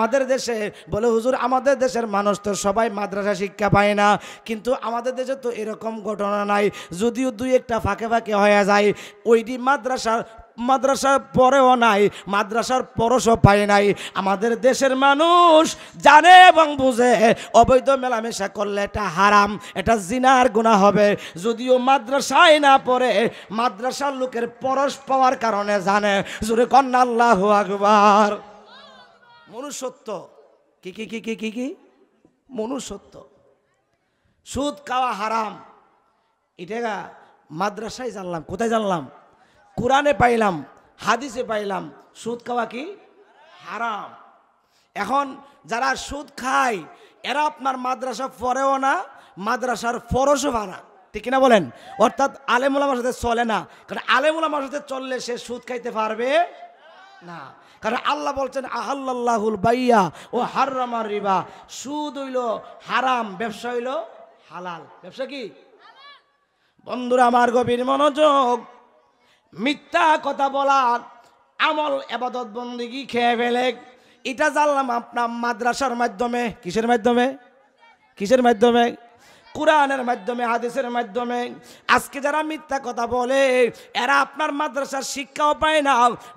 আমাদের দেশে বলে হুজুর আমাদের দেশের মানুষ তো সবাই মাদ্রাসা শিক্ষা পায় না, কিন্তু আমাদের দেশে তো এরকম ঘটনা নাই, যদিও দুই একটা ফাঁকে ফাঁকে হয়ে যায় ওইটি মাদ্রাসার পরেও নাই, মাদ্রাসার পরশও পায় নাই। আমাদের দেশের মানুষ জানে এবং বুঝে অবৈধ মেলামেশা করলে এটা হারাম, এটা জিনার গুনাহ হবে। যদিও মাদ্রাসায় না পড়ে মাদ্রাসার লোকের পরশ পাওয়ার কারণে জানে। জোরে কন্না আল্লাহু আকবার। মনুষ্যত্ব কি কি কি কি কি কি মনুষ্যত্ব। সুদ খাওয়া হারাম, এটা মাদ্রাসায় জানলাম। কোথায় জানলাম? কোরআনে পাইলাম, হাদিসে পাইলাম সুদ খাওয়া কি হারাম। এখন যারা সুদ খায় এরা আপনার মাদ্রাসা পড়েও না, মাদ্রাসার ফরজও না, ঠিক কিনা বলেন? অর্থাৎ আলেম ওলামার সাথে চলে না, কারণ আলেম ওলামার সাথে চললে সে সুদ খাইতে পারবে না। কারণ আল্লাহ বলছেন আহাল্লাহুল বাইয়া ও হাররামার রিবা, সুদ হইল হারাম, ব্যবসা হইল হালাল। ব্যবসা কি? বন্ধুরা আমার গভীর মনোযোগ। মিথ্যা কথা বলা আমল ইবাদত বন্দেগী খেয়ে ফেলে, এটা জানলাম আপনার মাদ্রাসার মাধ্যমে। কিসের মাধ্যমে? কিসের মাধ্যমে? কোরআনের মাধ্যমে, হাদিসের মাধ্যমে। আজকে যারা মিথ্যা কথা বলে এরা আপনার মাদ্রাসার শিক্ষাও পায় না,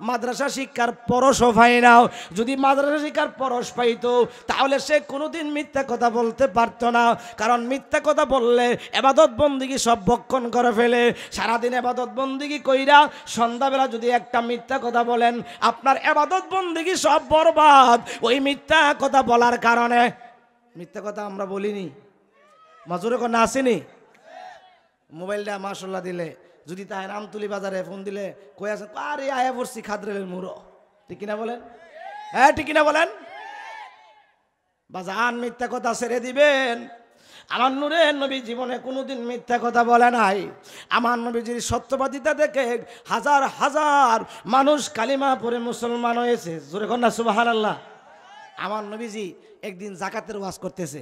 মাদ্রাসা শিক্ষার পরশও পায় না। যদি মাদ্রাসা শিক্ষার পরশ পাইতো তাহলে সে কোনোদিন মিথ্যা কথা বলতে পারতো না। কারণ মিথ্যা কথা বললে ইবাদত বন্দেগী সব ভক্ষণ করে ফেলে। সারাদিন ইবাদত বন্দেগী কইরা সন্ধ্যাবেলা যদি একটা মিথ্যা কথা বলেন আপনার ইবাদত বন্দেগী সব বরবাদ ওই মিথ্যা কথা বলার কারণে। মিথ্যা কথা আমরা বলিনি, মাজুরে কোনো আসেনি। মোবাইলটা মাশাল্লাহ দিলে যদি তাই আমতুলি বাজারে ফোন দিলে কই আছেন, আরে আয়া পড়ছি খাদ্রের মুড়ো, ঠিক কিনা বলেন? হ্যাঁ ঠিক কিনা বলেন? বাজান মিথ্যা কথা ছেড়ে দিবেন। আমার নূরের নবী জীবনে কোনোদিন মিথ্যা কথা বলে নাই। আমার নবীজির সত্যবাদিতা দেখে হাজার হাজার মানুষ কালিমা পড়ে মুসলমান হয়েছে। জোরে কন্যা সুবহানাল্লাহ। আমার নবীজি একদিন জাকাতের ওয়াজ করতেছে,